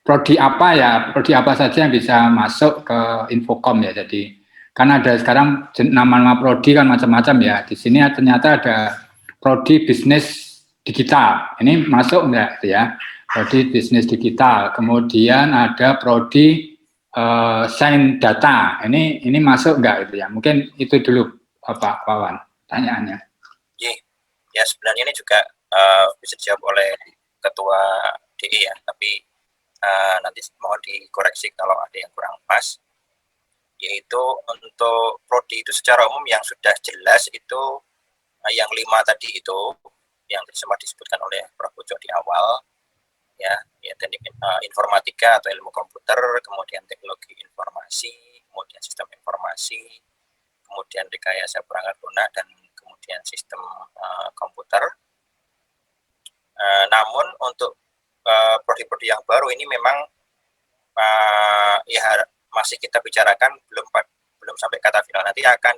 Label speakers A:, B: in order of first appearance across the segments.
A: prodi apa saja yang bisa masuk ke Infocom ya. Jadi karena ada sekarang nama-nama prodi kan macam-macam ya. Di sini ternyata ada prodi bisnis digital. Ini masuk enggak ya? Prodi bisnis digital. Kemudian ada prodi sains data. Ini masuk enggak itu ya? Mungkin itu dulu Pak Wawan tanyaannya.
B: Ya sebenarnya ini juga bisa dijawab oleh Ketua DE ya, tapi nanti mohon dikoreksi kalau ada yang kurang pas. Yaitu untuk prodi itu secara umum yang sudah jelas itu yang 5 tadi itu yang sempat disebutkan oleh Prof. Pujo di awal ya teknik informatika atau ilmu komputer, kemudian teknologi informasi, kemudian sistem informasi, kemudian rekayasa perangkat lunak, dan kemudian sistem komputer. Namun untuk prodi-prodi yang baru ini memang ya masih kita bicarakan, belum sampai kata final. Nanti akan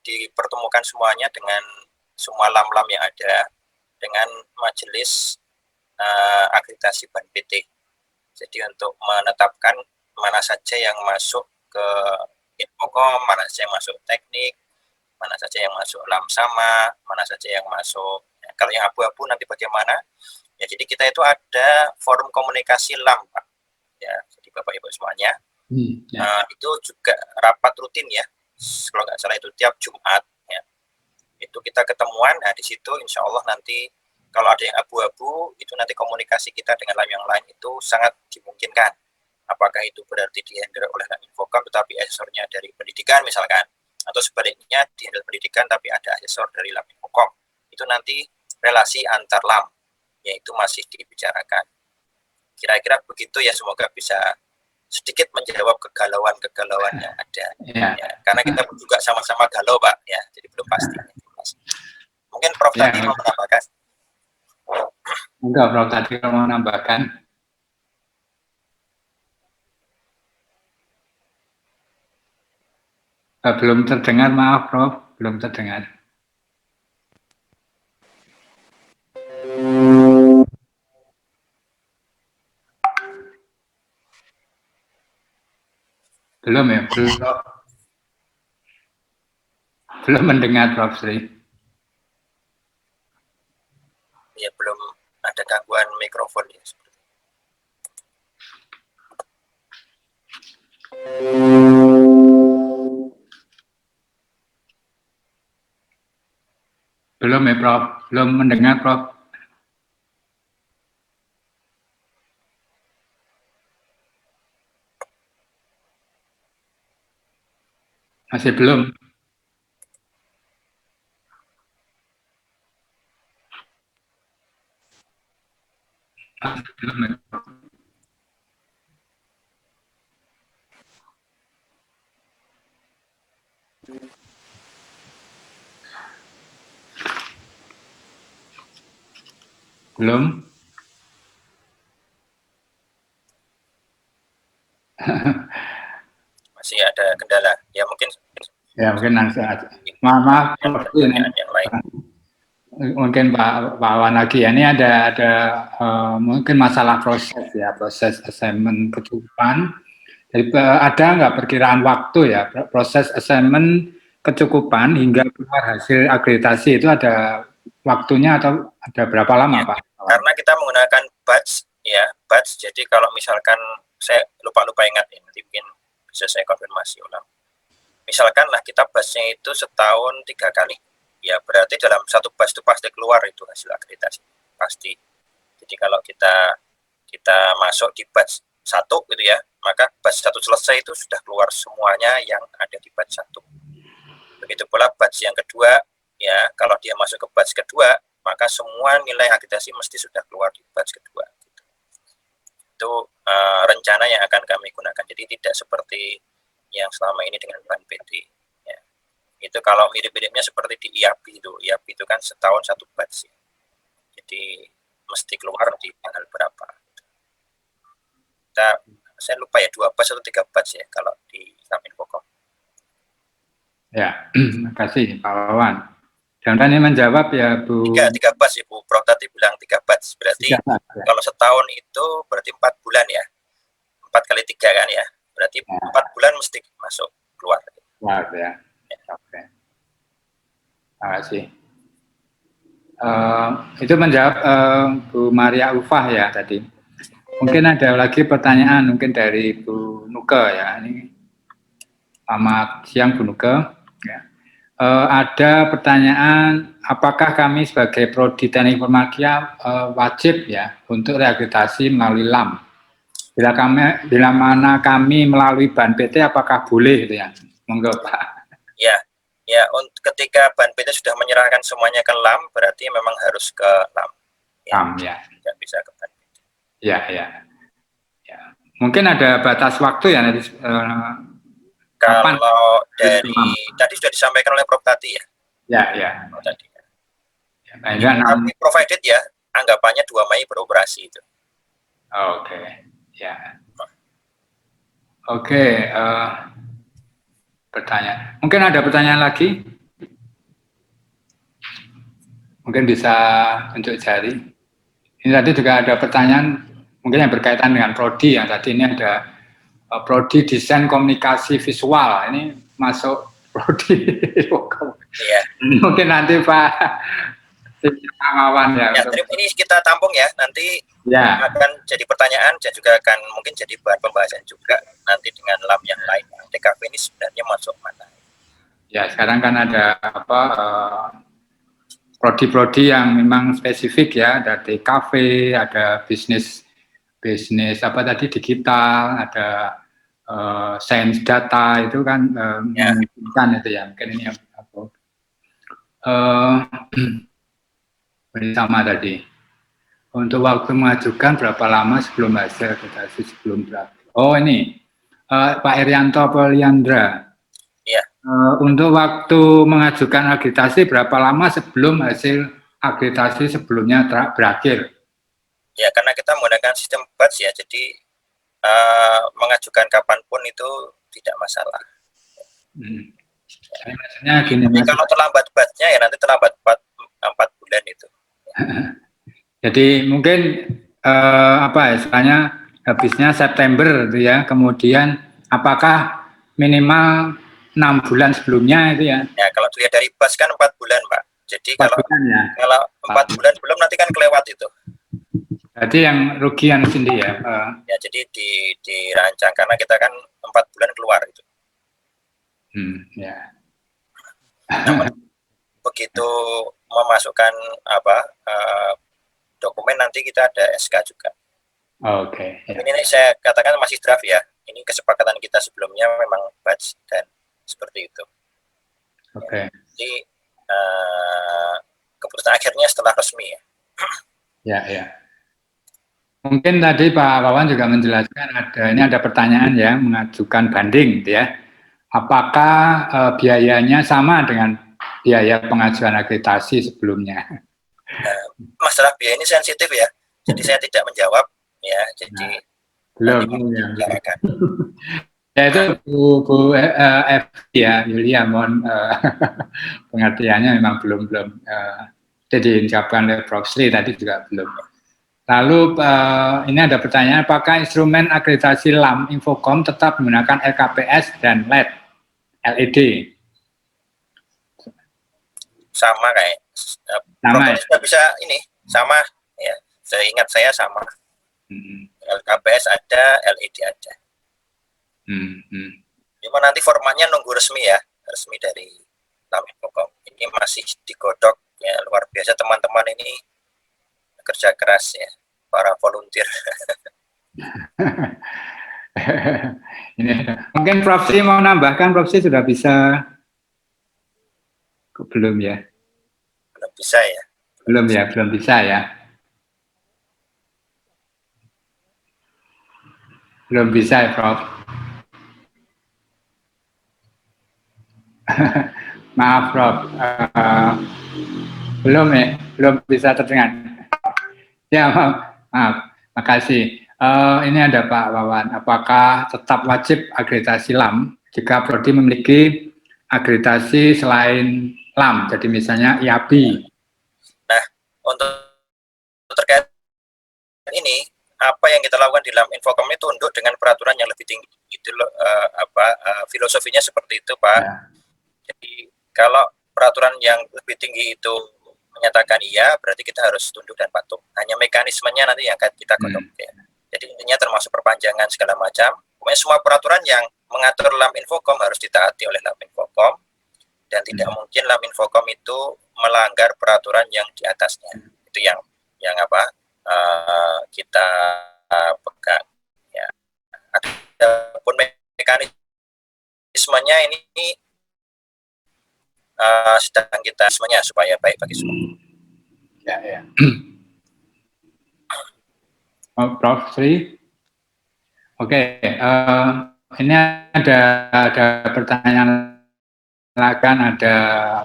B: dipertemukan semuanya dengan semua lam-lam yang ada dengan majelis akreditasi BAN PT. Jadi untuk menetapkan mana saja yang masuk ke Infocom, mana saja yang masuk teknik, mana saja yang masuk lam sama, mana saja yang masuk kalau yang abu-abu nanti bagaimana ya. Jadi kita itu ada forum komunikasi lam Pak ya, jadi Bapak Ibu semuanya itu juga rapat rutin ya, kalau nggak salah itu tiap Jumat ya, itu kita ketemuan. Nah di situ insya Allah nanti kalau ada yang abu-abu itu nanti komunikasi kita dengan lam yang lain itu sangat dimungkinkan. Apakah itu berarti dihandle oleh Infocom tetapi asesornya dari pendidikan misalkan, atau sebaliknya dihandle pendidikan tapi ada asesor dari lam Infocom. Itu nanti relasi antar lam yaitu masih dibicarakan. Kira-kira begitu ya, semoga bisa sedikit menjawab kegalauan yang ada ya, karena kita juga sama-sama galau Pak ya, jadi belum pasti. Mungkin Prof tadi mau menambahkan.
A: Enggak, Prof tadi mau menambahkan. Belum terdengar, maaf Prof, belum terdengar. Belum ya, belum mendengar Prof Sri.
B: Ya belum ada gangguan mikrofon ya.
A: Belum ya Prof, belum mendengar Prof. Masih belum. Belum ya Prof. Belum.
B: Masih ada kendala ya, mungkin
A: langsung aja. Maaf ini
B: yang lain.
A: Mungkin Pak Wawan lagi ya, ini ada mungkin masalah proses assignment kecukupan. Jadi ada nggak perkiraan waktu ya proses assignment kecukupan hingga keluar hasil akreditasi, itu ada waktunya atau ada berapa lama
B: ya,
A: Pak?
B: Karena kita menggunakan batch ya, batch. Jadi kalau misalkan saya lupa ingat ya, nanti mungkin bisa saya konfirmasi ulang. Misalkan lah kita batchnya itu setahun 3 kali, ya berarti dalam satu batch itu pasti keluar itu hasil akreditasi pasti. Jadi kalau kita masuk di batch 1 gitu ya, maka batch 1 selesai itu sudah keluar semuanya yang ada di batch 1. Begitu pula batch yang kedua ya, kalau dia masuk ke batch kedua maka semua nilai akreditasi mesti sudah keluar di batch kedua gitu. Itu rencana yang akan kami gunakan, jadi tidak seperti yang selama ini dengan BAN PT ya. Itu kalau mirip-miripnya seperti di IAP itu kan setahun satu batch ya. Jadi mesti keluar di tanggal berapa gitu. Saya lupa ya 2 batch atau 3 batch ya kalau di Infocom.
A: Ya, terima kasih Pak Wawan. Dan ini menjawab ya Bu.
B: Tiga batch Ibu Prof tadi bilang 3 batch. Berarti
A: Ya.
B: kalau setahun itu berarti 4 bulan ya. 4 kali 3 kan ya. Berarti 4 bulan mesti masuk keluar.
A: Keluar ya. Oke. Terima kasih. Itu menjawab Bu Maria Ufah ya tadi. Mungkin ada lagi pertanyaan mungkin dari Bu Nuke ya. Ini selamat siang Bu Nuke. Ya. Ada pertanyaan, apakah kami sebagai Prodi Teknik Informatika wajib ya untuk reakreditasi melalui LAM? Bila mana kami melalui BAN PT, apakah boleh gitu ya? Monggo Pak.
B: Ya, ketika BAN PT sudah menyerahkan semuanya ke LAM, berarti memang harus ke LAM.
A: LAM ya.
B: Tidak bisa ke BAN PT.
A: Ya. Mungkin ada batas waktu ya nanti.
B: Kalau dari tadi sudah disampaikan oleh Prof tadi ya.
A: Ya.
B: Oh, tadi.
A: Ya,
B: tapi provided ya anggapannya 2 Mei beroperasi itu.
A: Oke. Ya. Oke. Pertanyaan. Mungkin ada pertanyaan lagi? Mungkin bisa tunjuk jari. Ini tadi juga ada pertanyaan mungkin yang berkaitan dengan prodi yang tadi ini ada prodi desain komunikasi visual. Ini masuk prodi.
B: Iya.
A: Mungkin nanti Pak Mawan ya.
B: Ini kita tampung ya, nanti akan jadi pertanyaan dan juga akan mungkin jadi bahan pembahasan juga nanti dengan LAM yang lain. TKV ini sebenarnya masuk mana?
A: Ya, sekarang kan ada prodi-prodi yang memang spesifik ya, ada TKV, ada bisnis apa tadi digital, ada sains data itu kan memungkinkan itu ya, mungkin ini apa? Sama tadi. Untuk waktu mengajukan berapa lama sebelum hasil akreditasi sebelum berapa? Oh ini Pak Irianto Poliandra.
B: Ya.
A: Untuk waktu mengajukan akreditasi berapa lama sebelum hasil akreditasi sebelumnya berakhir?
B: Ya, karena kita menggunakan sistem batch ya, jadi mengajukan kapanpun itu tidak masalah.
A: Jadi maksudnya gini,
B: kalau terlambat batchnya ya nanti terlambat 4 bulan itu.
A: Jadi mungkin istilahnya habisnya September itu ya, kemudian apakah minimal 6 bulan sebelumnya itu ya?
B: Ya, kalau dilihat dari batch kan 4 bulan Pak. Jadi kalau 4 bulan belum nanti kan kelewat itu.
A: Berarti yang rugian sendiri ya?
B: Ya, jadi dirancang karena kita kan 4 bulan keluar itu.
A: Ya.
B: Namun begitu memasukkan dokumen nanti kita ada SK juga.
A: Oke.
B: Ya. Ini saya katakan masih draft ya. Ini kesepakatan kita sebelumnya memang batch dan seperti itu.
A: Oke.
B: Jadi keputusan akhirnya setelah resmi ya.
A: Ya. Mungkin tadi Pak Wawan juga menjelaskan ini ada pertanyaan ya mengajukan banding, gitu ya. Apakah biayanya sama dengan biaya pengajuan akreditasi sebelumnya?
B: Masalah biaya ini sensitif ya, jadi saya tidak menjawab ya. Jadi
A: belum ya. Ya itu Bu F ya Yulia, mohon pengertiannya memang belum jadi diucapkan oleh Prof Sri tadi juga belum. Lalu ini ada pertanyaan, apakah instrumen akreditasi LAM Infocom tetap menggunakan LKPS dan LED?
B: Sama kayak. Sama ya? Sudah bisa ini sama ya. Saya ingat saya sama. LKPS ada, LED ada. Cuma nanti formatnya nunggu resmi ya, resmi dari LAM Infocom. Ini masih digodok ya, luar biasa teman-teman ini. Kerja keras ya, para volunteer.
A: Ini mungkin Prof Sri mau nambahkan, Prof Sri sudah bisa? Belum ya?
B: Belum bisa ya?
A: Belum bisa ya? Belum bisa ya, Prof? Maaf, Prof. Belum bisa terdengar. Ya, maaf. Makasih. Ini ada Pak Wawan. Apakah tetap wajib akreditasi LAM jika prodi memiliki akreditasi selain LAM. Jadi misalnya IABI.
B: Nah, untuk terkait ini, apa yang kita lakukan di LAM Infocom itu tunduk dengan peraturan yang lebih tinggi. Gitu loh, filosofinya seperti itu, Pak.
A: Ya.
B: Jadi kalau peraturan yang lebih tinggi itu menyatakan iya, berarti kita harus tunduk dan patuh. Hanya mekanismenya nanti yang akan kita godok. Ya. Jadi intinya termasuk perpanjangan segala macam. Pokoknya semua peraturan yang mengatur LAM Infocom harus ditaati oleh LAM Infocom, dan tidak mungkin LAM Infocom itu melanggar peraturan yang di atasnya. Itu yang kita pegang. Ya. Adapun mekanismenya ini sedang kita semuanya supaya baik bagi semua.
A: Ya. Prof. Sri. Oke, ini ada pertanyaan kan, ada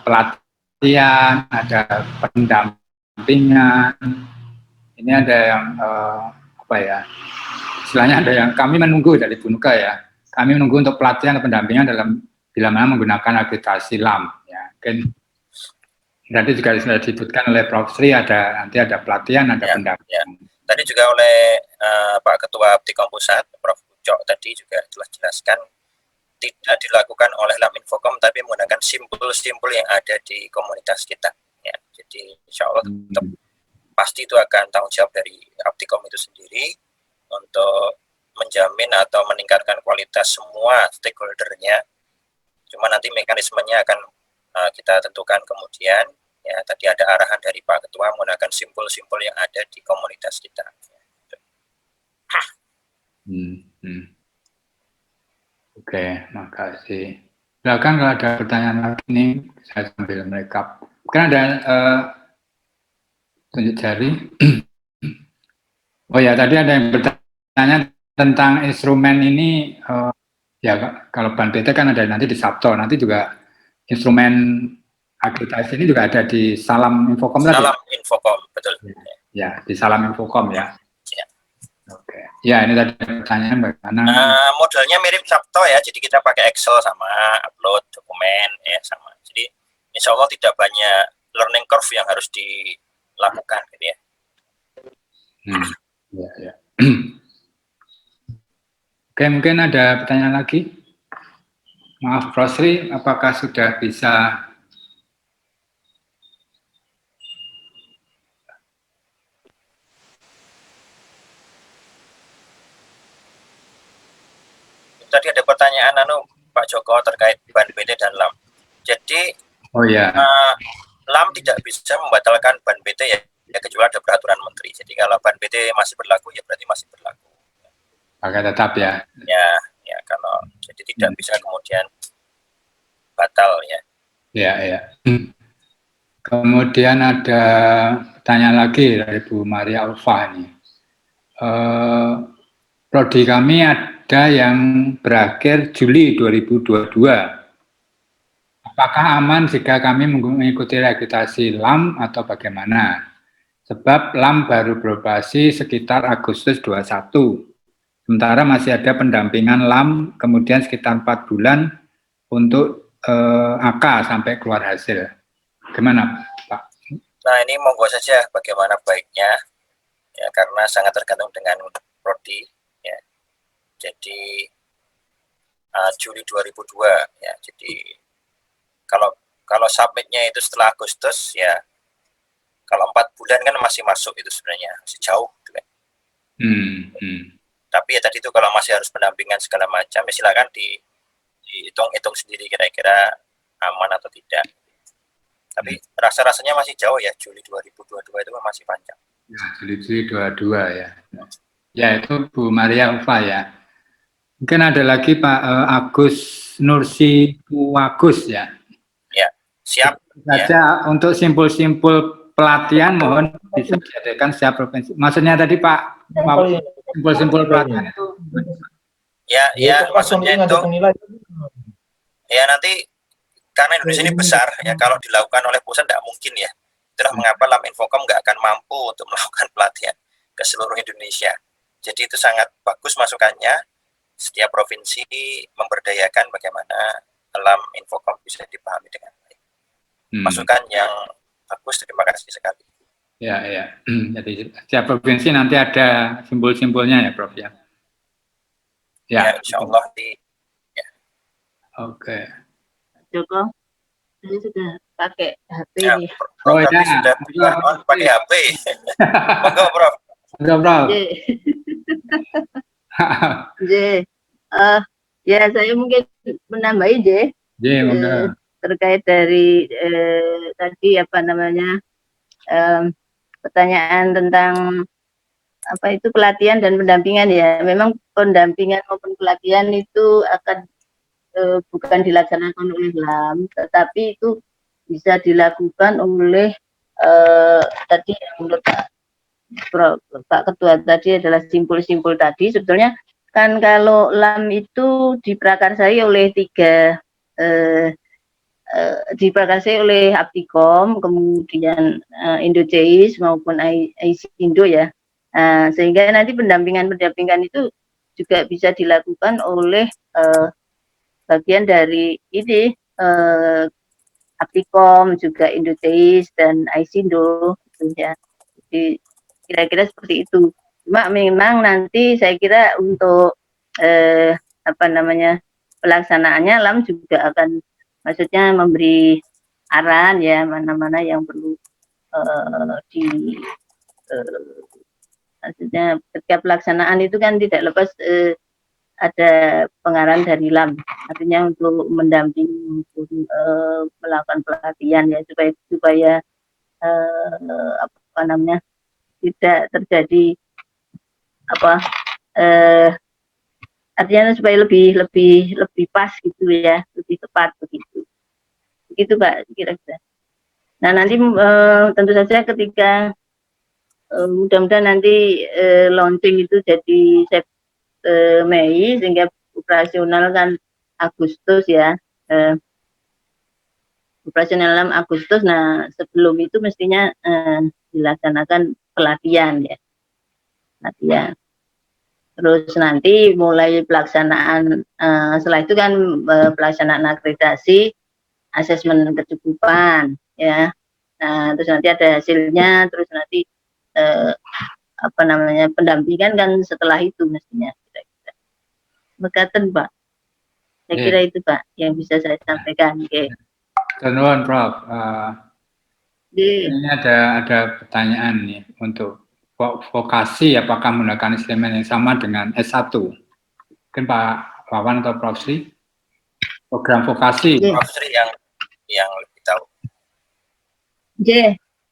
A: pelatihan, ada pendampingan. Ini ada yang istilahnya ada yang kami menunggu dari Bunuka ya. Kami menunggu untuk pelatihan dan pendampingan bila mana menggunakan akreditasi LAM. Ya, mungkin nanti juga sudah disebutkan oleh Prof. Sri, nanti ada pelatihan, ada pendampingan.
B: Ya. Tadi juga oleh Pak Ketua Aptikom Pusat, Prof. Ucok tadi juga telah jelaskan, tidak dilakukan oleh LAM Infocom, tapi menggunakan simpul-simpul yang ada di komunitas kita. Ya, jadi insya Allah tetap pasti itu akan tanggung jawab dari Aptikom itu sendiri untuk menjamin atau meningkatkan kualitas semua stakeholdernya. Cuma nanti mekanismenya akan kita tentukan kemudian. Ya, tadi ada arahan dari Pak Ketua menggunakan simpul-simpul yang ada di komunitas kita.
A: Oke, makasih. Silakan kalau ada pertanyaan lagi nih, saya sambil merekap. Kan ada tunjuk jari. Oh ya, tadi ada yang bertanya tentang instrumen ini. Ya, kalau Ban PT kan ada nanti di Sabto, nanti juga instrumen akreditasi ini juga ada di Salam Infocom tadi.
B: Salam Infocom, betul.
A: Ya, di Salam Infocom ya.
B: Ya.
A: Oke. Ya, ini tadi pertanyaan bagaimana?
B: Modelnya mirip Sabto ya, jadi kita pakai Excel sama upload dokumen ya sama. Jadi insya Allah tidak banyak learning curve yang harus dilakukan gitu ya.
A: Ya. Oke, mungkin ada pertanyaan lagi. Maaf, Prof. Sri, apakah sudah bisa?
B: Tadi ada pertanyaan Pak Joko terkait Ban PT dan LAM. Jadi LAM tidak bisa membatalkan Ban PT ya kecuali ada peraturan menteri. Jadi kalau Ban PT masih berlaku ya berarti masih berlaku.
A: Pakai tetap ya.
B: Ya kalau jadi tidak bisa kemudian batal ya.
A: Ya. Kemudian ada pertanyaan lagi dari Bu Maria Alfa ini. Prodi kami ada yang berakhir Juli 2022. Apakah aman jika kami mengikuti registrasi LAM atau bagaimana? Sebab LAM baru beroperasi sekitar Agustus 21. Sementara masih ada pendampingan LAM kemudian sekitar 4 bulan untuk AK sampai keluar hasil. Gimana, Pak?
B: Nah, ini monggo saja bagaimana baiknya, ya karena sangat tergantung dengan prodi. Ya. Jadi Juli 2002, ya. Jadi kalau submitnya itu setelah Agustus, ya kalau 4 bulan kan masih masuk itu sebenarnya masih jauh. Gitu kan. Tapi ya tadi itu kalau masih harus pendampingan segala macam, ya silakan dihitung sendiri kira-kira aman atau tidak. Tapi rasa-rasanya masih jauh ya, Juli 2022 itu masih panjang.
A: Ya, Juli 22 ya. Ya, itu Bu Maria Ufa ya. Mungkin ada lagi Pak Agus Nursi Agus ya.
B: Ya, siap.
A: Saja untuk simpul-simpul pelatihan mohon bisa diadakan setiap provinsi. Maksudnya tadi Pak, simpul-simpul pelatihan itu.
B: Ya, maksudnya itu. Ya nanti karena Indonesia ini besar ya, kalau dilakukan oleh pusat tidak mungkin ya. Itulah mengapa LAM Infocom nggak akan mampu untuk melakukan pelatihan ke seluruh Indonesia. Jadi itu sangat bagus masukannya. Setiap provinsi memberdayakan bagaimana LAM Infocom bisa dipahami dengan baik. masukan yang bagus. Terima kasih sekali.
A: Ya, ya. Jadi setiap provinsi nanti ada simbol-simbolnya ya, Prof ya.
B: Ya, insya Allah ya.
A: Oke.
C: Joko, saya sudah pakai HP
B: Ya,
C: ini.
A: Oh ya,
B: sudah on pakai HP. Monggo, Prof.
A: Monggo, Prof.
C: J, ya saya mungkin menambahi J, terkait dari tadi apa namanya pertanyaan tentang apa itu pelatihan dan pendampingan ya. Memang pendampingan maupun pelatihan itu akan bukan dilaksanakan oleh LAM, tetapi itu bisa dilakukan oleh tadi yang menurut Pak Ketua tadi adalah simpul-simpul tadi. Sebetulnya kan kalau LAM itu diprakarsai oleh diprakarsai oleh Aptikom, kemudian Indoceis maupun Aisindo ya. Sehingga nanti pendampingan itu juga bisa dilakukan oleh bagian dari ini Aptikom, juga Indoceis dan Aisindo gitu ya. Jadi kira-kira seperti itu. Cuma memang nanti saya kira untuk apa namanya pelaksanaannya LAM juga akan maksudnya memberi arahan ya mana-mana yang perlu maksudnya ketika pelaksanaan itu kan tidak lepas ada pengarahan dari LAM, artinya untuk mendampingi melakukan pelatihan ya supaya apa namanya tidak terjadi apa artinya supaya lebih pas gitu ya, lebih tepat begitu Pak kira-kira. Nah nanti tentu saja ketika mudah-mudahan nanti launching itu jadi Mei sehingga operasional kan Agustus ya, operasional 6 Agustus. Nah sebelum itu mestinya dilaksanakan pelatihan ya, pelatihan. Terus nanti mulai pelaksanaan setelah itu kan pelaksanaan akreditasi, asesmen kecukupan ya. Nah terus nanti ada hasilnya, terus nanti apa namanya pendampingan kan setelah itu mestinya. Bekatan Pak. Saya kira itu Pak yang bisa saya sampaikan. Oke.
A: Tenuan Prof. Ini ada pertanyaan nih untuk vokasi, apakah menggunakan instrumen yang sama dengan S1? Mungkin Pak Wawan atau Prof Sri? Program vokasi.
B: Prof Sri yang lebih tahu.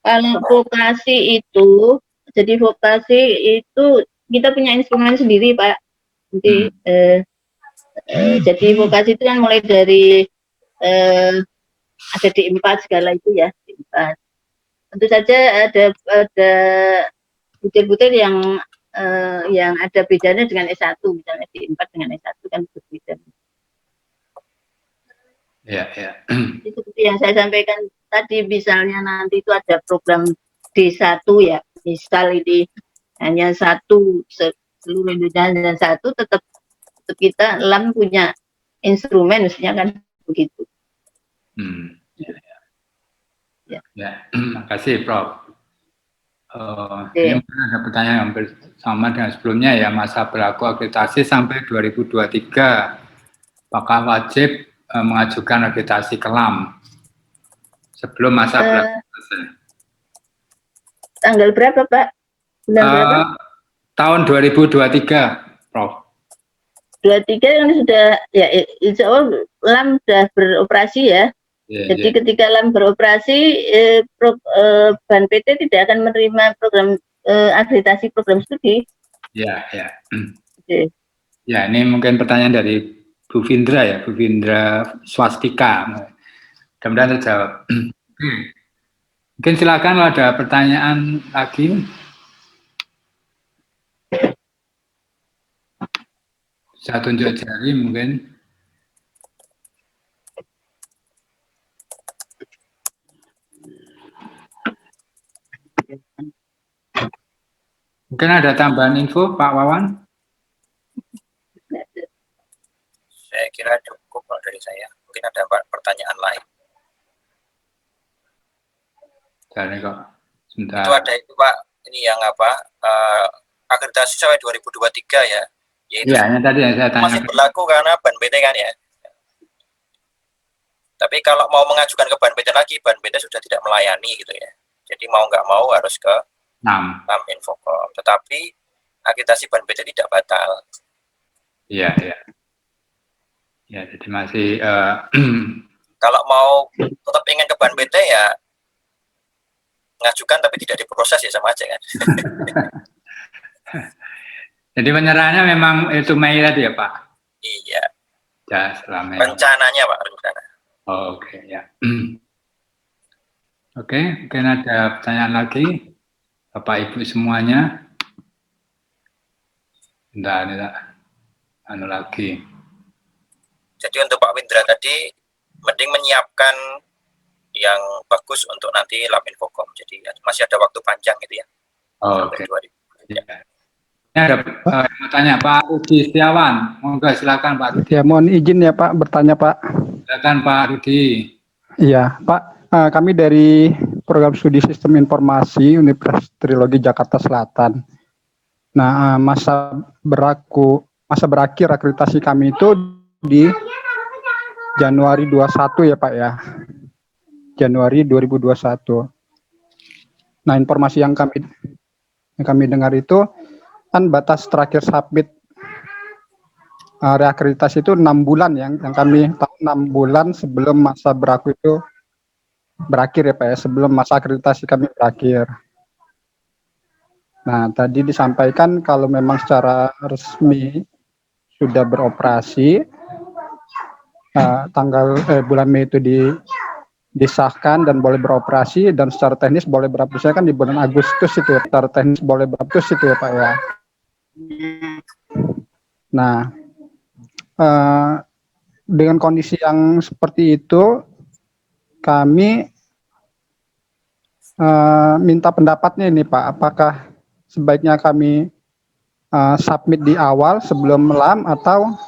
C: Kalau vokasi itu, jadi vokasi itu kita punya instrumen sendiri Pak. Jadi jadi vokasi itu kan mulai dari ada D4 segala itu ya, D4. Tentu saja ada butir-butir yang ada bedanya dengan S1, misalnya D4 dengan S1 kan berbeda.
A: Ya, ya.
C: Itu seperti yang saya sampaikan tadi, misalnya nanti itu ada program D1 ya, misal ini hanya satu seluruh Indonesia dan satu, tetap kita LAM punya instrumen mestinya kan begitu.
A: Ya, terima kasih Prof. Ini ada pertanyaan yang sama dengan sebelumnya ya, masa berlaku akreditasi sampai 2023. Apakah wajib mengajukan akreditasi ke LAM sebelum masa berlaku selesai?
C: Tanggal berapa Pak? Bulan berapa?
A: Tahun 2023, Prof.
C: 23 kan sudah ya, insya Allah LAM sudah beroperasi ya. Jadi ketika LAM beroperasi, Ban PT tidak akan menerima program akreditasi program studi.
A: Ya, ya. Ya, ini mungkin pertanyaan dari Bu Findra ya, Bu Findra Swastika. Mudah-mudahan terjawab. Mungkin silakan kalau ada pertanyaan lagi. Bisa tunjuk jari mungkin. Mungkin ada tambahan info, Pak Wawan?
B: Saya kira cukup dari saya. Mungkin ada pertanyaan lain.
A: Sekarang kok sebentar.
B: Itu ada itu Pak, ini yang akreditasi sampai 2023 ya. Yaitu
A: Iya, yang tadi yang saya tanya.
B: masih berlaku karena Ban PT kan ya. Tapi kalau mau mengajukan ke Ban PT lagi, Ban PT sudah tidak melayani gitu ya. Jadi mau nggak mau harus ke
A: 6.
B: Infocom. Tetapi akreditasi Ban PT tidak batal.
A: Iya, iya. Ya, jadi masih
B: kalau mau tetap ingin ke Ban PT ya ngajukan tapi tidak diproses ya sama aja kan.
A: Jadi penyerahannya memang itu Mei tadi ya Pak?
B: Iya.
A: Ya, selama
B: rencananya Pak, rencana.
A: Oh, oke, ya. Oke, mungkin ada pertanyaan lagi, Bapak Ibu semuanya. Bentar, anu lagi.
B: Jadi untuk Pak Windra tadi, mending menyiapkan yang bagus untuk nanti Lab Infocom. Jadi masih ada waktu panjang gitu ya.
A: Oh, oke. Ya. Ini ada mau tanya Pak Rudi Setiawan. Monggo silakan Pak Rudi.
D: Ya, mohon izin ya Pak bertanya Pak.
A: Silakan Pak Rudi.
D: Iya Pak, kami dari Program Studi Sistem Informasi Universitas Trilogi Jakarta Selatan. Nah, masa berakhir akreditasi kami itu di Januari 21 ya Pak ya. Januari 2021. Nah, informasi yang kami dengar itu kan batas terakhir submit reakreditasi itu 6 bulan yang kami tahu 6 bulan sebelum masa berlaku itu berakhir ya Pak ya, sebelum masa akreditasi kami berakhir. Nah, tadi disampaikan kalau memang secara resmi sudah beroperasi bulan Mei itu disahkan dan boleh beroperasi, dan secara teknis boleh beroperasi kan di bulan Agustus itu ya, secara teknis boleh beroperasi itu ya Pak ya. Nah, dengan kondisi yang seperti itu, kami minta pendapatnya ini Pak, apakah sebaiknya kami submit di awal sebelum LAM atau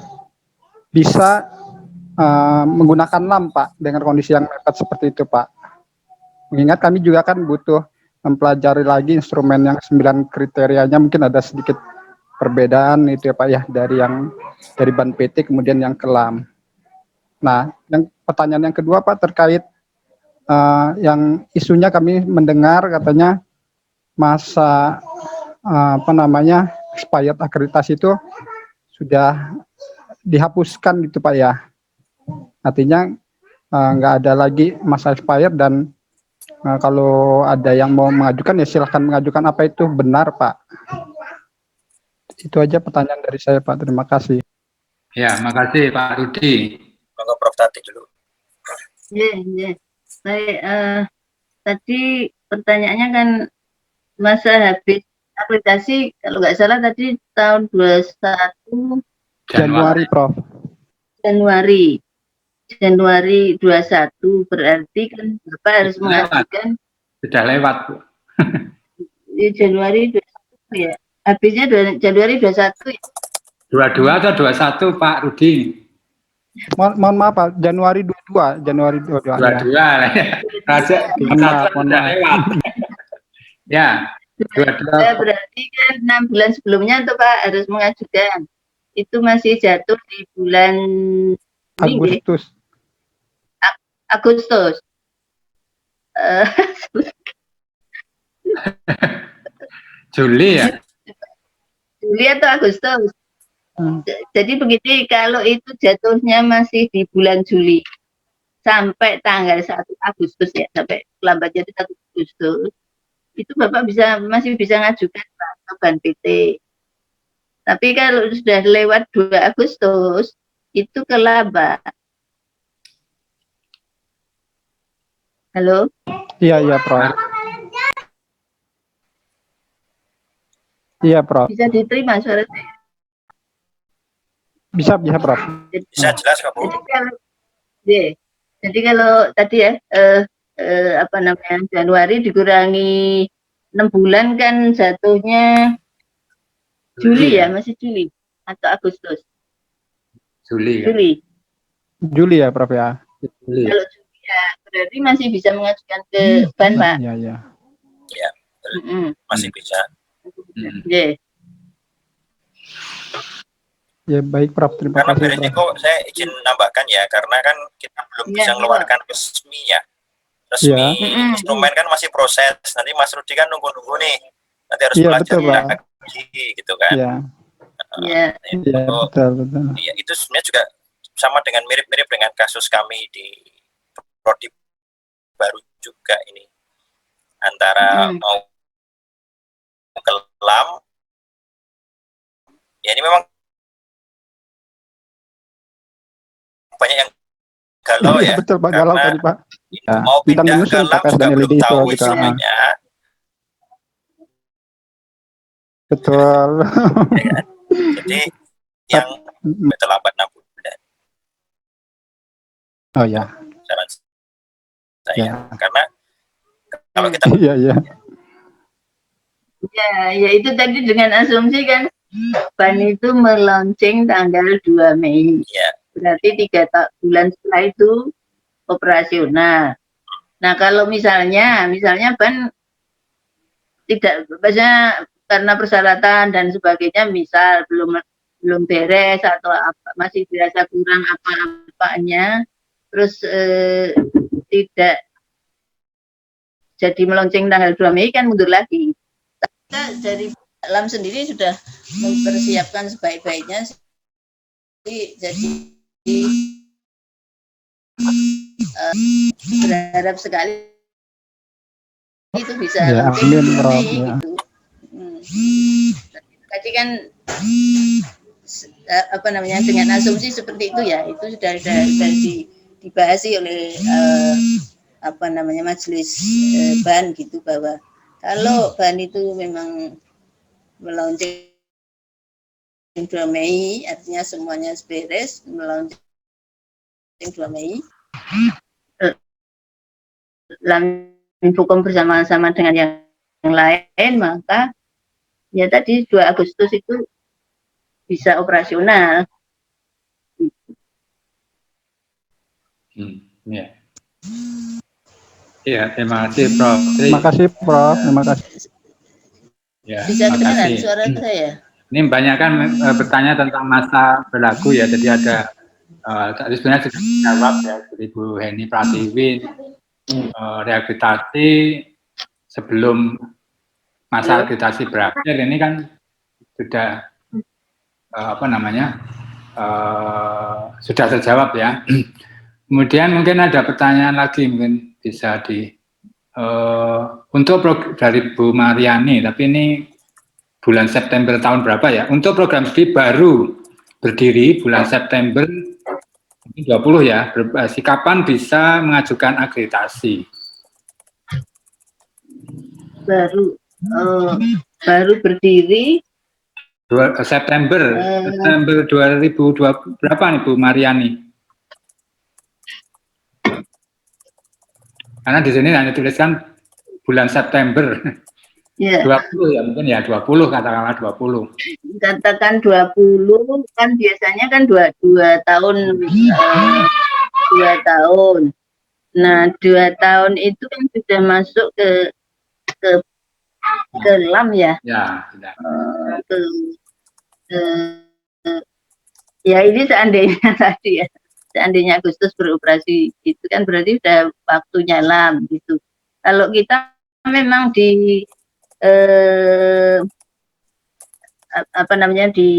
D: bisa menggunakan LAM Pak dengan kondisi yang mepet seperti itu Pak. Mengingat kami juga kan butuh mempelajari lagi instrumen yang 9 kriterianya, mungkin ada sedikit perbedaan itu ya Pak ya, dari Ban PT kemudian yang ke LAM. Nah, yang pertanyaan yang kedua Pak terkait yang isunya kami mendengar katanya masa expired akreditasi itu sudah dihapuskan gitu Pak ya. Artinya nggak ada lagi masa expired, dan kalau ada yang mau mengajukan ya silahkan mengajukan. Apa itu benar Pak? Itu aja pertanyaan dari saya Pak, terima kasih.
A: Ya, makasih Pak Rudi.
B: Monggo Prof Tati dulu.
C: Iya. Baik, tadi pertanyaannya kan masa habis aplikasi kalau nggak salah tadi tahun 21
D: Januari Prof.
C: Januari 21, berarti kan Bapak harus mengajukan
A: sudah lewat Bu.
C: di Januari 21 ya. Habisnya Januari 21 ya.
A: 22 atau 21 Pak Rudi?
D: Mohon maaf Pak, Januari 22 ya.
A: 22 lah ya. Raja sudah lewat. Ya, 22.
C: Berarti kan 6 bulan sebelumnya tuh Pak harus mengajukan. Itu masih jatuh di bulan
D: Agustus.
C: Agustus.
A: Juli ya?
C: Juli atau Agustus. Jadi begini, kalau itu jatuhnya masih di bulan Juli sampai tanggal 1 Agustus ya, sampai lambat jadi 1 Agustus, itu Bapak masih bisa ngajukan ke Ban PT. Tapi kalau sudah lewat 2 Agustus, itu kelambat. Halo?
D: Iya Prof. Iya Prof.
C: Bisa diterima suara saya?
D: Bisa Prof.
B: Bisa jelas Kak Bu?
C: Jadi kalau tadi ya Januari dikurangi 6 bulan kan jatuhnya Juli ya, masih Juli atau Agustus?
A: Juli.
C: Juli.
D: Juli ya Prof ya.
A: Juli.
C: Kalau Juli ya berarti masih bisa mengajukan ke ban, Pak.
D: Iya, iya.
B: Ya, masih bisa.
C: Yeah.
D: Ya baik Prof, terima
B: Karena
D: kasih Prof.
B: beresiko saya izin nambahkan ya, karena kan kita belum bisa mengeluarkan resmi ya. Resmi instrumen kan masih proses. Nanti Mas Rudi kan nunggu-nunggu nih. Nanti harus belajar lagi gitu kan.
D: Iya.
C: Iya.
D: Iya, betul.
B: Iya, itu sebenarnya juga sama dengan mirip-mirip dengan kasus kami di prodi baru juga ini. Antara mau ke LAM, ya ini memang banyak yang galau ya.
D: Betul Pak, galau tadi Pak. Ya,
B: mau pindah ke LAM juga belum tahu istilahnya.
D: Betul.
B: Ya kan? Jadi yang terlambat 6 bulan.
D: Oh ya.
B: Saran saya. Karena kalau kita
D: Iya.
C: Ya itu tadi dengan asumsi kan ban itu meluncing tanggal 2 Mei.
B: Ya.
C: Berarti 3 bulan setelah itu operasional. Nah, kalau misalnya ban tidak, biasanya karena persyaratan dan sebagainya, misal belum beres atau apa, masih dirasa kurang apa-apanya, terus tidak jadi melonceng tanggal 2 Mei kan mundur lagi. Kita dari LAM sendiri sudah mempersiapkan sebaik-baiknya, jadi berharap sekali itu bisa
D: amin, Prof. Ya.
C: Gitu. Tadi kan dengan asumsi seperti itu ya, itu sudah dibahas oleh majelis ban gitu, bahwa kalau ban itu memang meluncing 2 Mei, artinya semuanya beres, meluncing 2 Mei, Infokom bersama-sama dengan yang lain, maka ya tadi 2 Agustus itu bisa operasional.
A: Ya, terima kasih Prof.
D: Terima kasih Prof. Terima kasih.
A: Ya,
C: bisa kedengar suara saya?
A: Ini banyak kan bertanya tentang masa berlaku ya, jadi ada tadi sebenarnya sudah dijawab ya dari Bu Heni Pratiwi, rehabilitasi sebelum masa rehabilitasi berakhir ini kan sudah sudah terjawab ya. Kemudian mungkin ada pertanyaan lagi, mungkin bisa untuk dari Bu Mariani, tapi ini bulan September tahun berapa ya? Untuk program studi baru berdiri bulan September 20 ya, kapan bisa mengajukan akreditasi?
C: Baru berdiri
A: September 2020 berapa nih Bu Mariani? Karena di sini hanya tuliskan bulan September. Ya. 20 ya, mungkin ya 20, katakanlah 20.
C: Katakan 20, kan biasanya kan 2 tahun, 2 tahun. Nah, 2 tahun itu kan sudah masuk ke LAM ya.
A: Ya, tidak.
C: Ya ini seandainya tadi ya, seandainya Agustus beroperasi itu kan berarti sudah waktunya LAM gitu. Kalau kita memang di di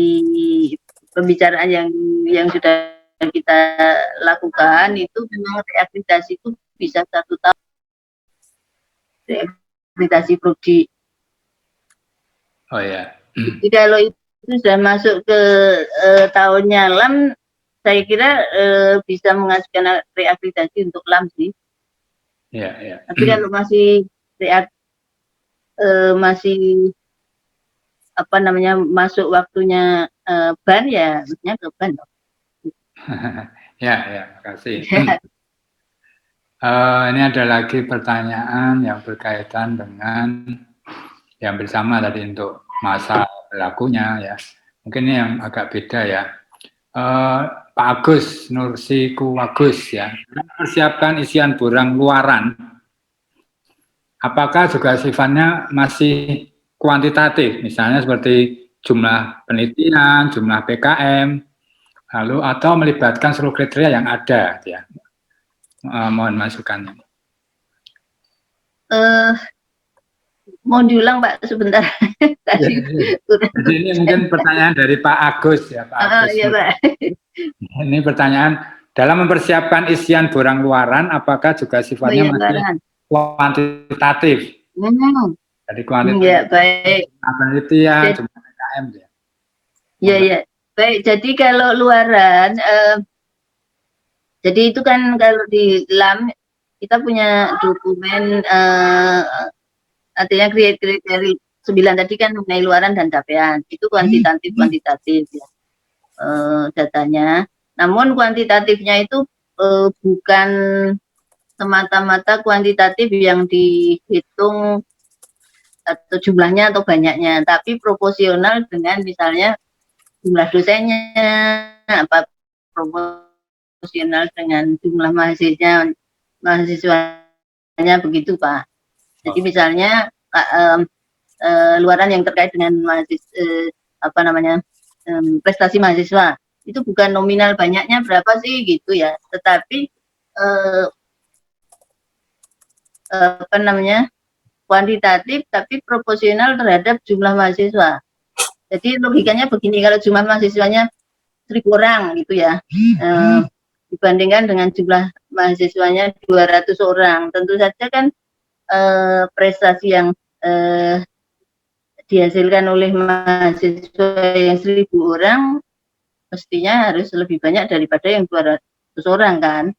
C: pembicaraan yang sudah kita lakukan itu memang reakreditasi itu bisa 1 tahun, reakreditasi prodi.
A: Oh ya.
C: Jadi kalau itu sudah masuk ke tahunnya LAM, saya kira bisa mengajukan reakreditasi untuk LAM sih.
A: Ya.
C: Tapi kalau masih masuk waktunya ban ya, maksudnya ke ban.
A: Ya, makasih. Ini ada lagi pertanyaan yang berkaitan dengan yang bersama tadi untuk masa berlakunya ya. Mungkin ini yang agak beda ya. Pak Agus Nursiku Agus ya, persiapkan isian borang luaran, apakah juga sifatnya masih kuantitatif, misalnya seperti jumlah penelitian, jumlah PKM, lalu atau melibatkan seluruh kriteria yang ada, ya. Mohon masukannya.
C: Mau diulang Pak sebentar. Tadi
A: Jadi ini mungkin pertanyaan dari Pak Agus ya, Pak Agus.
C: Iya, Pak.
A: Ini pertanyaan, dalam mempersiapkan isian borang luaran, apakah juga sifatnya masih kuantitatif? Jadi kuantitatif.
C: Ya, baik.
A: Penelitian, jumlah PKM ya.
C: Iya, iya. Baik, jadi kalau luaran, jadi itu kan kalau di LAM kita punya dokumen, artinya kriteria 9 tadi kan mengenai luaran dan capaian, itu kuantitatif ya, datanya. Namun kuantitatifnya itu bukan semata-mata kuantitatif yang dihitung atau jumlahnya atau banyaknya, tapi proporsional dengan misalnya jumlah dosennya, apa proporsional dengan jumlah mahasiswanya begitu Pak. Jadi misalnya luaran yang terkait dengan prestasi mahasiswa itu bukan nominal banyaknya berapa sih gitu ya, tetapi kuantitatif tapi proporsional terhadap jumlah mahasiswa. Jadi logikanya begini, kalau jumlah mahasiswanya 1.000 orang gitu ya, dibandingkan dengan jumlah mahasiswanya 200 orang, tentu saja kan prestasi yang dihasilkan oleh mahasiswa yang 1.000 orang mestinya harus lebih banyak daripada yang 200 orang kan.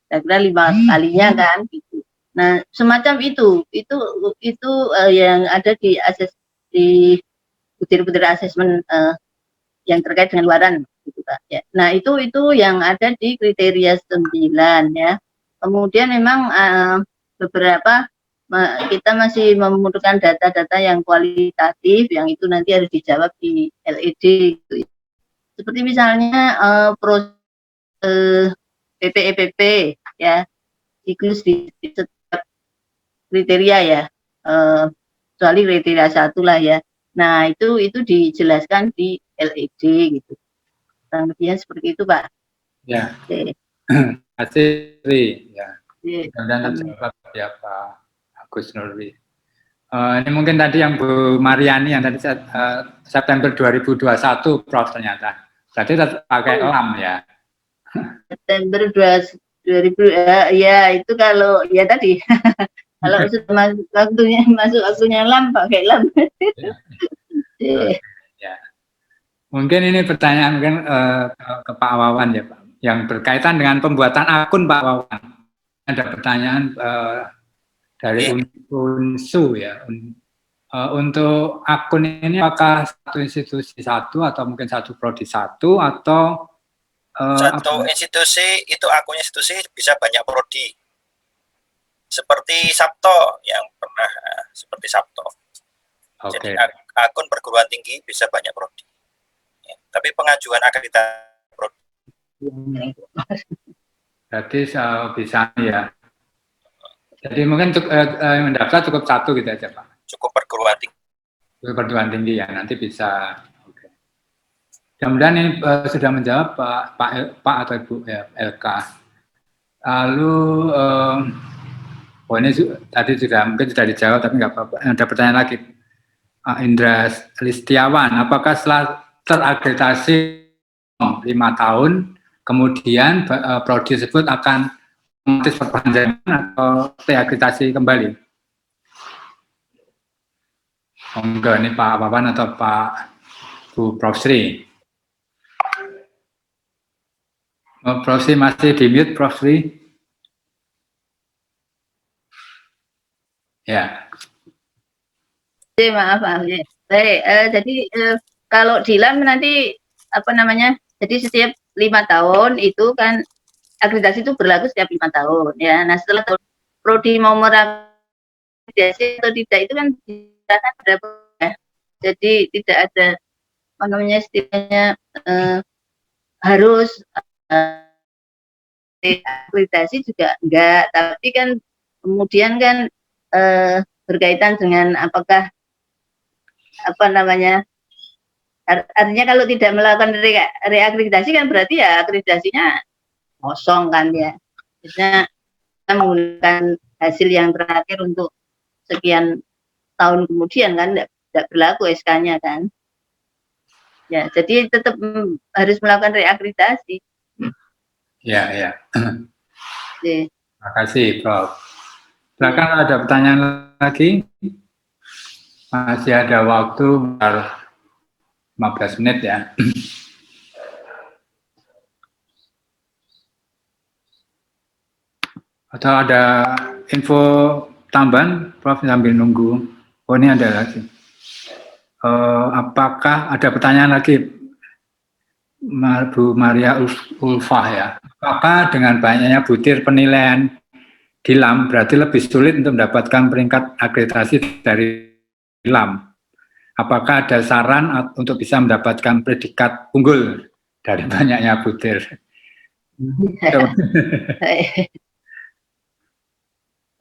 C: Saya kira 5 kalinya kan gitu. Nah, semacam itu yang ada di butir-butir asesmen yang terkait dengan luaran gitu Pak ya. Nah, itu yang ada di kriteria 9 ya. Kemudian memang beberapa kita masih membutuhkan data-data yang kualitatif, yang itu nanti harus dijawab di LED gitu. Seperti misalnya PPEPP ya, siklus di setiap kriteria ya, kecuali kriteria 1 lah ya. Nah, itu dijelaskan di LED gitu. Kurang lebihnya seperti itu Pak.
A: Ya. Terima kasih ya. Dan terjawab ya Pak Agus Nurwi. Ini mungkin tadi yang Bu Mariani yang tadi September 2021 Prof ternyata. Tadi pakai LAM ya.
C: September 2000 ya itu kalau ya tadi kalau sudah masuk waktunya LAM pakai LAM.
A: Ya. Mungkin ini pertanyaan mungkin ke Pak Wawan ya Pak, yang berkaitan dengan pembuatan akun Pak Wawan. Ada pertanyaan dari Unsu ya. Untuk akun ini apakah satu institusi satu atau mungkin satu prodi satu atau
B: satu institusi itu akunnya institusi bisa banyak prodi. Seperti Sabto yang pernah seperti Sabto. Jadi akun perguruan tinggi bisa banyak prodi. Ya, tapi pengajuan akreditasi prodi.
A: Berarti bisa ya. Jadi mungkin mendaftar cukup satu gitu aja Pak.
B: Cukup perguruan tinggi.
A: Perguruan tinggi ya, nanti bisa. Oke. Kemudian ini sudah menjawab Pak atau Ibu ya, LK. Lalu ini tadi mungkin sudah dijawab tapi nggak apa-apa. Ada pertanyaan lagi. Indra Listiawan, apakah setelah terakreditasi 5 tahun, kemudian prodi tersebut akan otomatis perpanjangan atau terakreditasi kembali? Enggak, ini Pak Wawan atau Pak Bu Prof Sri? Prof Sri masih di mute, Prof Sri? Ya.
C: Maaf. Baik, jadi kalau di LAM nanti jadi setiap 5 tahun itu kan akreditasi itu berlaku setiap 5 tahun ya. Nah, setelah prodi mau merakreditasi atau tidak itu kan diserahkan pada ya. Jadi tidak ada apa namanya istilahnya harus akreditasi juga enggak, tapi kan kemudian kan berkaitan dengan apakah apa namanya artinya kalau tidak melakukan reakreditasi kan berarti ya akreditasinya kosong kan ya. Biasanya kita menggunakan hasil yang terakhir untuk sekian tahun kemudian kan tidak berlaku SK-nya kan. Ya, jadi tetap harus melakukan reakreditasi.
A: Ya, ya.
C: Oke.
A: Terima kasih, Prof. Silakan ada pertanyaan lagi? Masih ada waktu 15 menit ya. Atau ada info tambahan, Prof, sambil nunggu. Oh, ini ada lagi. Apakah ada pertanyaan lagi, Bu Maria Ulfah ya? Apakah dengan banyaknya butir penilaian di LAM berarti lebih sulit untuk mendapatkan peringkat akreditasi dari LAM? Apakah ada saran untuk bisa mendapatkan predikat unggul dari banyaknya butir?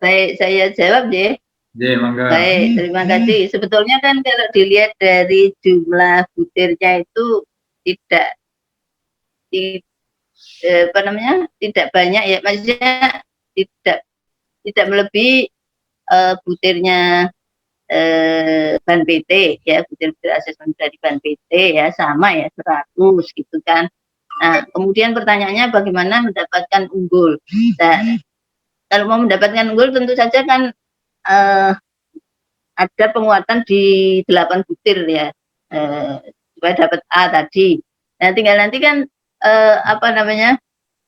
C: Baik, saya jawab ya. Baik, terima kasih. Sebetulnya kan kalau dilihat dari jumlah butirnya itu tidak banyak ya, maksudnya tidak melebihi butirnya ban PT ya, butir-butir asesmen dari ban PT ya, sama ya 100 gitu kan. Nah, kemudian pertanyaannya bagaimana mendapatkan unggul. Nah, kalau mau mendapatkan unggul tentu saja kan ada penguatan di 8 butir ya, supaya dapat A tadi. Nah, tinggal nanti kan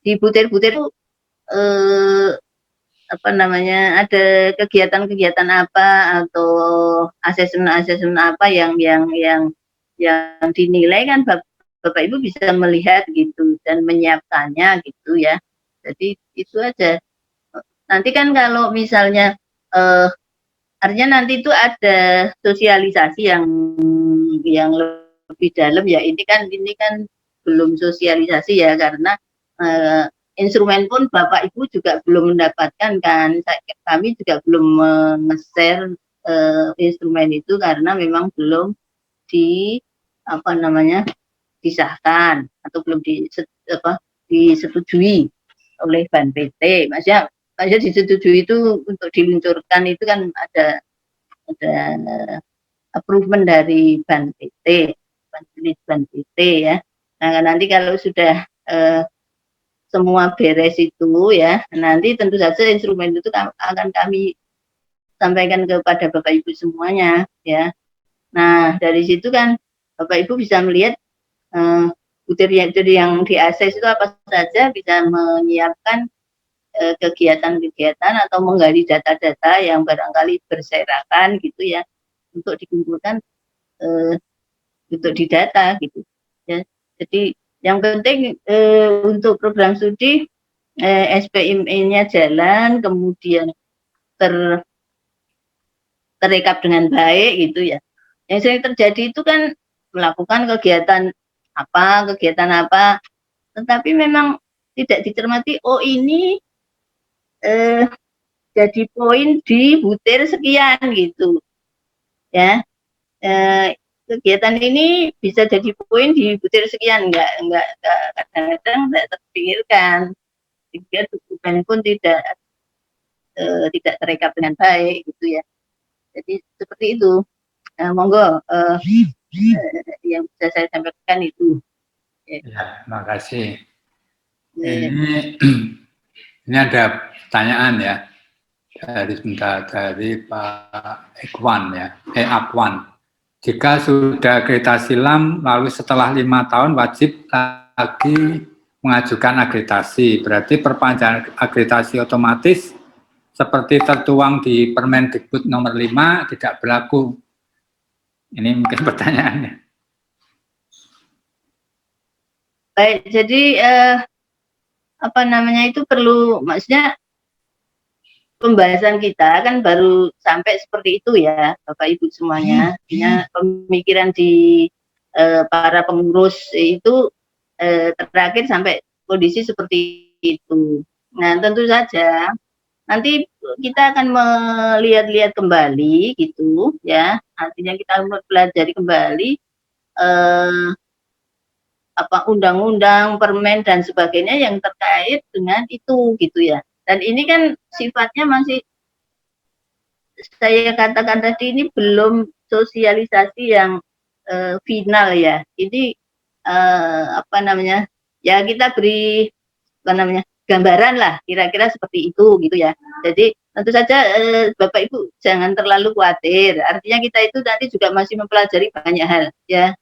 C: di butir-butir itu ada kegiatan-kegiatan apa atau asesmen apa yang dinilai kan Bapak Ibu bisa melihat gitu dan menyiapkannya gitu ya. Jadi itu aja. Nanti kan kalau misalnya artinya nanti itu ada sosialisasi yang lebih dalam ya. Ini kan belum sosialisasi ya, karena instrumen pun Bapak Ibu juga belum mendapatkan kan. Kami juga belum nge-share instrumen itu karena memang belum disahkan atau belum disetujui oleh Ban PT. Maksudnya disetujui itu untuk diluncurkan itu kan ada approval dari Ban PT, Ban PT ya. Nah, nanti kalau sudah semua beres itu ya, nanti tentu saja instrumen itu akan kami sampaikan kepada Bapak Ibu semuanya ya. Nah, dari situ kan Bapak Ibu bisa melihat butir yang diakses itu apa saja, bisa menyiapkan kegiatan-kegiatan atau menggali data-data yang barangkali berserakan gitu ya, untuk dikumpulkan untuk didata gitu ya. Jadi yang penting untuk program studi SPIM-nya jalan, kemudian terekap dengan baik gitu ya. Yang sering terjadi itu kan melakukan kegiatan apa, tetapi memang tidak dicermati, oh ini jadi poin di butir sekian gitu ya. Kegiatan ini bisa jadi poin di butir sekian, kadang-kadang tidak terpikirkan, sehingga dokumen pun tidak terekap dengan baik gitu ya. Jadi seperti itu. Monggo yang bisa saya sampaikan itu.
A: Ya, terima kasih. Ini ada pertanyaan ya dari Pak Ekwan ya, Akwan. Jika sudah akreditasi LAM, lalu setelah 5 tahun wajib lagi mengajukan akreditasi. Berarti perpanjangan akreditasi otomatis seperti tertuang di Permendikbud nomor 5 tidak berlaku. Ini mungkin pertanyaannya.
C: Baik, jadi itu perlu, maksudnya pembahasan kita kan baru sampai seperti itu ya, Bapak Ibu semuanya. Artinya pemikiran di para pengurus itu terakhir sampai kondisi seperti itu. Nah, tentu saja nanti kita akan melihat-lihat kembali gitu ya. Artinya kita mempelajari kembali undang-undang, permen dan sebagainya yang terkait dengan itu gitu ya. Dan ini kan sifatnya masih, saya katakan tadi, ini belum sosialisasi yang final ya. Ini ya kita beri gambaran lah kira-kira seperti itu gitu ya. Jadi tentu saja Bapak Ibu jangan terlalu khawatir. Artinya kita itu nanti juga masih mempelajari banyak hal ya.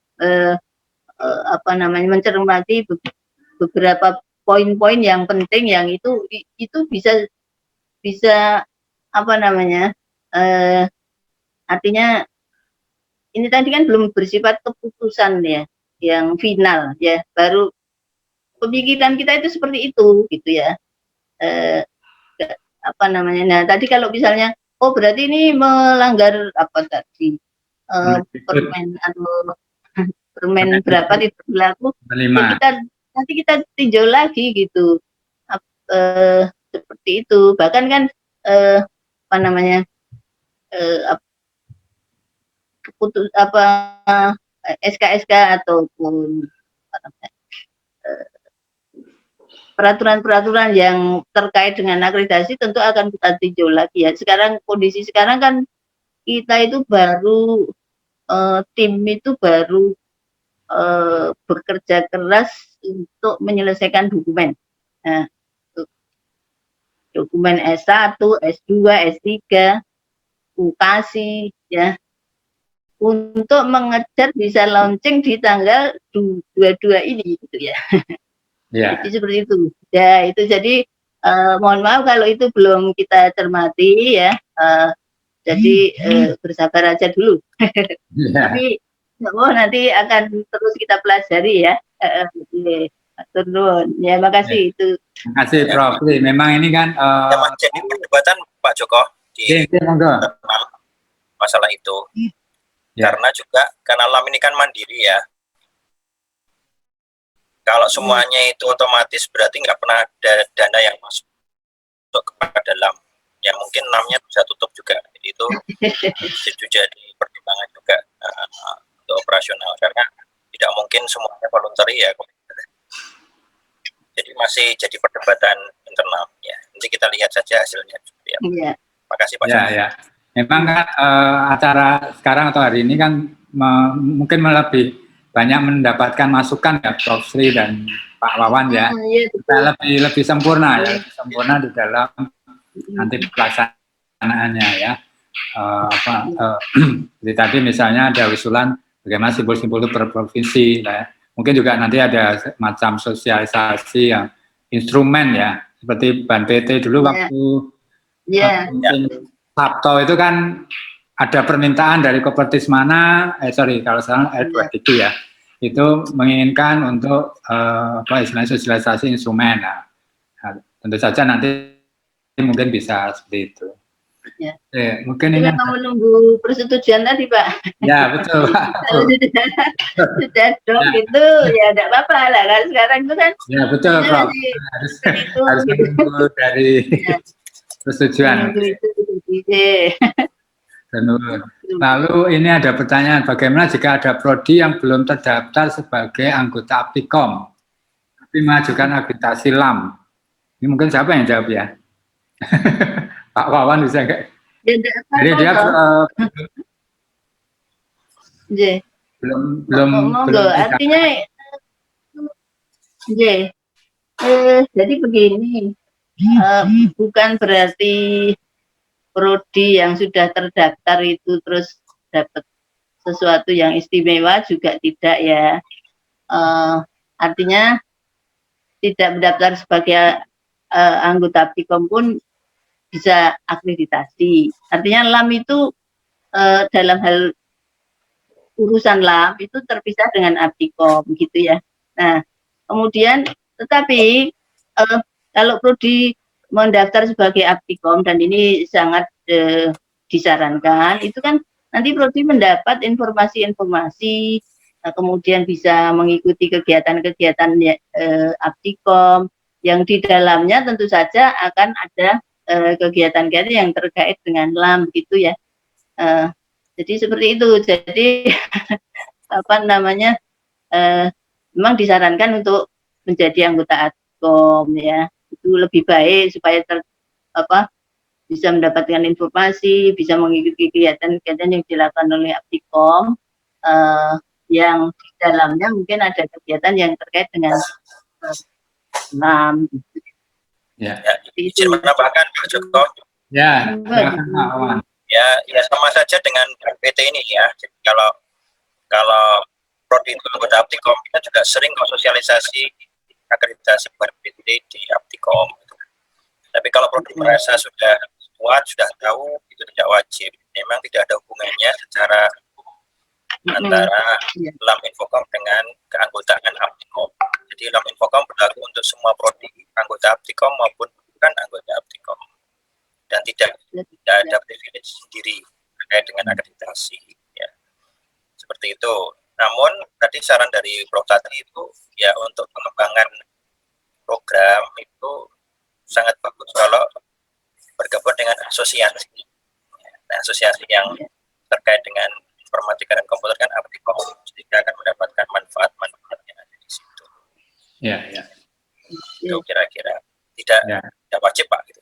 C: Mencermati beberapa poin-poin yang penting yang itu bisa artinya ini tadi kan belum bersifat keputusan ya yang final ya, baru pemikiran kita itu seperti itu gitu ya. Nah tadi kalau misalnya berarti ini melanggar permen atau permen berapa tidak berlaku, ya nanti kita tinjau lagi gitu. Seperti itu. Bahkan kan SK-SK ataupun peraturan-peraturan yang terkait dengan akreditasi tentu akan kita tinjau lagi ya. Kondisi sekarang kan kita itu baru tim itu baru bekerja keras untuk menyelesaikan dokumen. Nah, dokumen S1, S2, S3, UKASI ya, untuk mengejar bisa launching di tanggal 22 ini gitu ya. Yeah. Jadi seperti itu. Ya, itu jadi mohon maaf kalau itu belum kita cermati ya. Jadi bersabar aja dulu. Yeah. Tapi nanti akan terus kita pelajari ya. Turun. Ya, makasih itu.
A: Terima kasih Prof. Memang ini kan
B: jadi perdebatan Pak Joko di masalah itu. Ya. Karena juga karena LAM ini kan mandiri ya. Kalau semuanya itu otomatis berarti nggak pernah ada dana yang masuk kepada LAM. Ya mungkin LAM-nya bisa tutup juga. Jadi itu jadi pertimbangan juga untuk operasional, karena tidak mungkin semuanya voluntary ya. Jadi masih jadi perdebatan internal ya. Nanti kita lihat saja hasilnya. Ya. Yeah. Makasih Pak.
A: Ya. Memang kan acara sekarang atau hari ini kan mungkin lebih banyak mendapatkan masukan ya Prof. Sri dan Pak Wawan ya. Kita lebih sempurna ya, sempurna di dalam nanti pelaksanaannya ya. Jadi tadi misalnya ada usulan bagaimana simbol-simbol itu per provinsi ya. Mungkin juga nanti ada macam sosialisasi yang instrumen ya, seperti Ban PT dulu waktu Sabto itu kan ada permintaan dari Kopertis mana, kalau salah R23 ya, itu menginginkan untuk istilahnya sosialisasi instrumen. Nah, tentu saja nanti mungkin bisa seperti itu.
C: Ya.
A: Mungkin
C: ini mau menunggu persetujuan tadi Pak.
A: Ya betul Pak.
C: Sudah dong ya. Itu ya tidak apa-apa lah kan sekarang itu kan.
A: Ya betul Prof. Harus menunggu dari persetujuan. Lalu ini ada pertanyaan, bagaimana jika ada prodi yang belum terdaftar sebagai anggota APIKOM tapi mengajukan akreditasi LAM? Ini mungkin siapa yang jawab ya? Pak Wawan bisa enggak? Jadi dia belum
C: artinya jadi begini, bukan berarti prodi yang sudah terdaftar itu terus dapat sesuatu yang istimewa, juga tidak ya. Artinya tidak mendaftar sebagai anggota APIKOM pun bisa akreditasi. Artinya LAM itu dalam hal urusan LAM itu terpisah dengan APIKOM gitu ya. Nah, kemudian tetapi kalau prodi mendaftar sebagai APIKOM, dan ini sangat disarankan, itu kan nanti prodi mendapat informasi-informasi kemudian bisa mengikuti kegiatan-kegiatan Aptikom yang di dalamnya tentu saja akan ada kegiatan-kegiatan yang terkait dengan LAM gitu ya. Jadi seperti itu. Jadi apa namanya, memang disarankan untuk menjadi anggota Aptikom ya. Itu lebih baik supaya bisa mendapatkan informasi, bisa mengikuti kegiatan-kegiatan yang dilakukan oleh Aptikom, yang di dalamnya mungkin ada kegiatan yang terkait dengan LAM.
B: Ya, izin menambahkan Pak Joko.
A: Ya, silakan Pak Wawan.
B: Ya sama saja dengan PT ini ya. Jadi kalau prodi itu anggota Aptikom, kita juga sering sosialisasi akreditasi PT di Aptikom. Tapi kalau prodi merasa sudah kuat, sudah tahu, itu tidak wajib. Memang tidak ada hubungannya secara antara LAM Infokom dengan keanggotaan Aptikom. Jadi LAM Infokom berlaku untuk semua prodi anggota Aptikom maupun bukan anggota Aptikom. Dan tidak ada privilege sendiri terkait dengan akreditasi. Ya. Seperti itu. Namun tadi saran dari Prof tadi itu ya untuk pengembangan program itu sangat bagus kalau bergabung dengan asosiasi. Nah, asosiasi yang terkait dengan informatika dan komputer kan Aptikom, jadi akan mendapatkan manfaat-manfaat yang ada di situ.
A: Ya.
B: Itu kira-kira tidak wajib Pak gitu.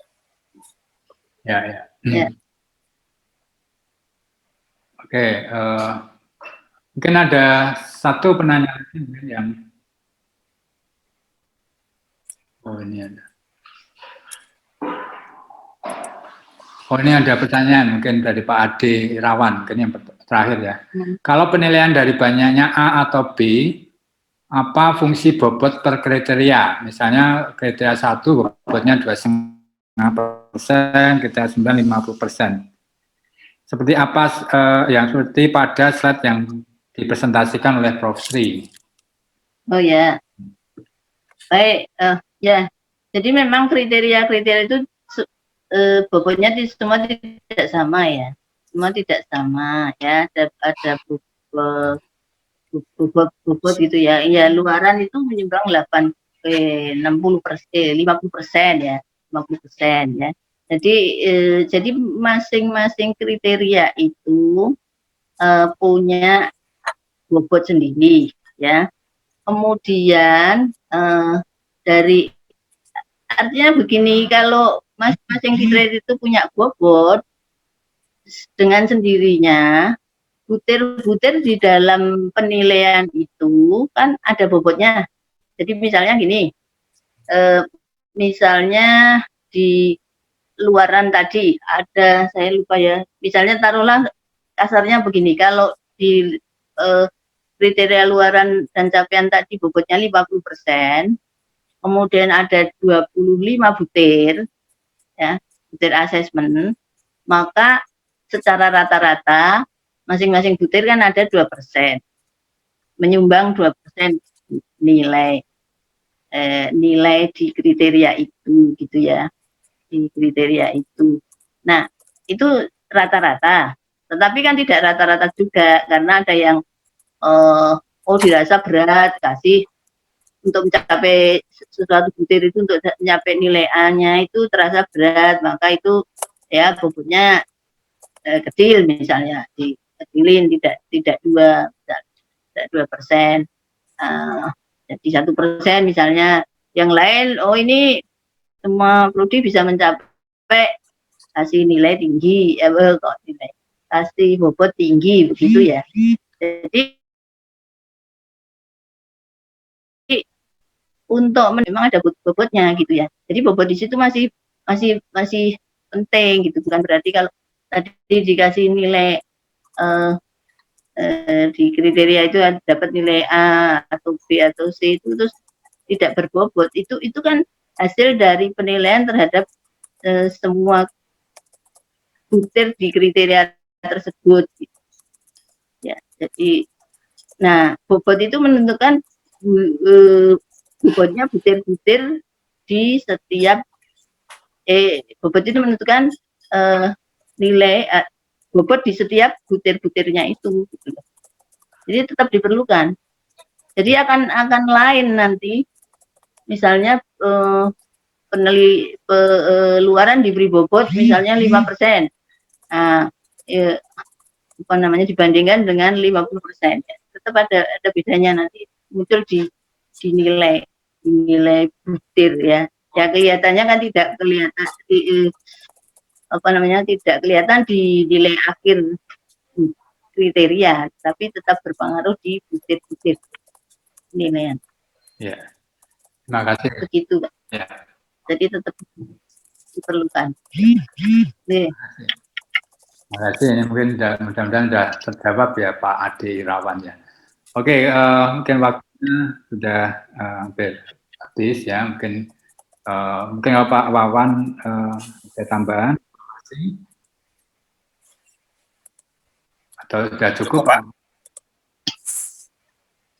A: Ya. Oke, mungkin ada satu penanya yang ini ada pertanyaan mungkin dari Pak Ade Irawan, mungkin yang terakhir ya. Kalau penilaian dari banyaknya A atau B, apa fungsi bobot per kriteria? Misalnya kriteria 1 bobotnya 2,5%, kriteria 9 50%. Seperti apa yang seperti pada slide yang dipresentasikan oleh Prof. Sri?
C: Oh ya, baik ya. Jadi memang kriteria-kriteria itu bobotnya semua tidak sama ya, semua tidak sama ya. Ada bobot gitu ya. Ya luaran itu menyumbang 50% ya, 50% ya. Jadi masing-masing kriteria itu punya bobot sendiri ya. Kemudian dari artinya begini, kalau masing-masing kriteria itu punya bobot dengan sendirinya, butir-butir di dalam penilaian itu kan ada bobotnya. Jadi misalnya gini, misalnya di luaran tadi ada, saya lupa ya, misalnya taruhlah kasarnya begini, kalau di kriteria luaran dan capaian tadi bobotnya 50%, kemudian ada 25 butir, ya, butir asesmen, maka secara rata-rata masing-masing butir kan ada 2%, menyumbang 2% nilai di kriteria itu, gitu ya, di kriteria itu. Nah, itu rata-rata, tetapi kan tidak rata-rata juga, karena ada yang dirasa berat, kasih untuk mencapai sesuatu butir itu, untuk mencapai nilai A-nya itu terasa berat, maka itu ya bobotnya kecil, misalnya dikecilin, tidak 2%, jadi 1% misalnya. Yang lain, ini semua prodi bisa mencapai, kasih nilai tinggi, kasih bobot tinggi, begitu ya. Jadi untuk memang ada bobotnya gitu ya. Jadi bobot di situ masih penting gitu, bukan berarti kalau tadi dikasih nilai di kriteria itu dapat nilai A atau B atau C itu terus tidak berbobot, itu kan hasil dari penilaian terhadap semua butir di kriteria tersebut gitu. Ya, jadi nah bobot itu menentukan bobotnya butir-butir di setiap bobot itu menentukan nilai bobot di setiap butir-butirnya itu gitu. Jadi tetap diperlukan. Jadi akan lain nanti, misalnya pengeluaran diberi bobot misalnya 5%. Nah, apa namanya, dibandingkan dengan 50%. Tetap ada bedanya nanti muncul di nilai butir ya. Ya kelihatannya kan tidak kelihatan apa namanya, tidak kelihatan di nilai akhir kriteria, tapi tetap berpengaruh di butir-butir nilaian.
A: Ya, terima kasih.
C: Begitu, Pak.
A: Ya.
C: Jadi tetap diperlukan. Nih.
A: Terima kasih. Ini mungkin mudah-mudahan sudah terjawab ya Pak Ade Irawan ya. Oke, mungkin waktunya sudah hampir habis ya. Mungkin Pak Wawan ada tambahan? Atau sudah cukup?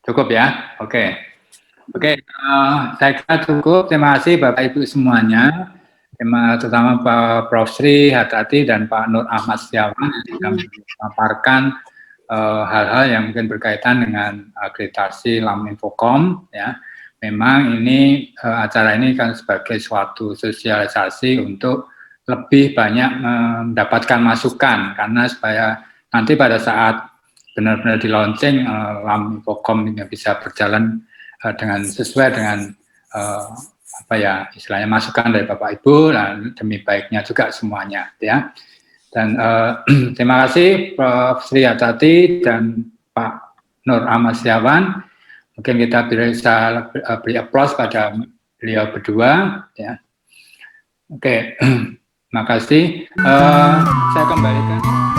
A: Cukup ya. Oke. Saya kira cukup. Terima kasih Bapak Ibu semuanya. Terutama Pak Prof. Sri Hartati dan Pak Nur Ahmad Setiawan yang memaparkan hal-hal yang mungkin berkaitan dengan akreditasi LAM Infocom ya. Memang ini acara ini kan sebagai suatu sosialisasi untuk lebih banyak mendapatkan masukan, karena supaya nanti pada saat benar-benar di launching LAM Infocom ini bisa berjalan dengan sesuai dengan apa ya istilahnya masukan dari Bapak Ibu dan demi baiknya juga semuanya ya. Dan terima kasih Prof. Sri Hartati dan Pak Nur Ahmad Setiawan. Mungkin kita bisa beri aplaus pada beliau berdua ya. Oke, terima kasih. Saya kembalikan.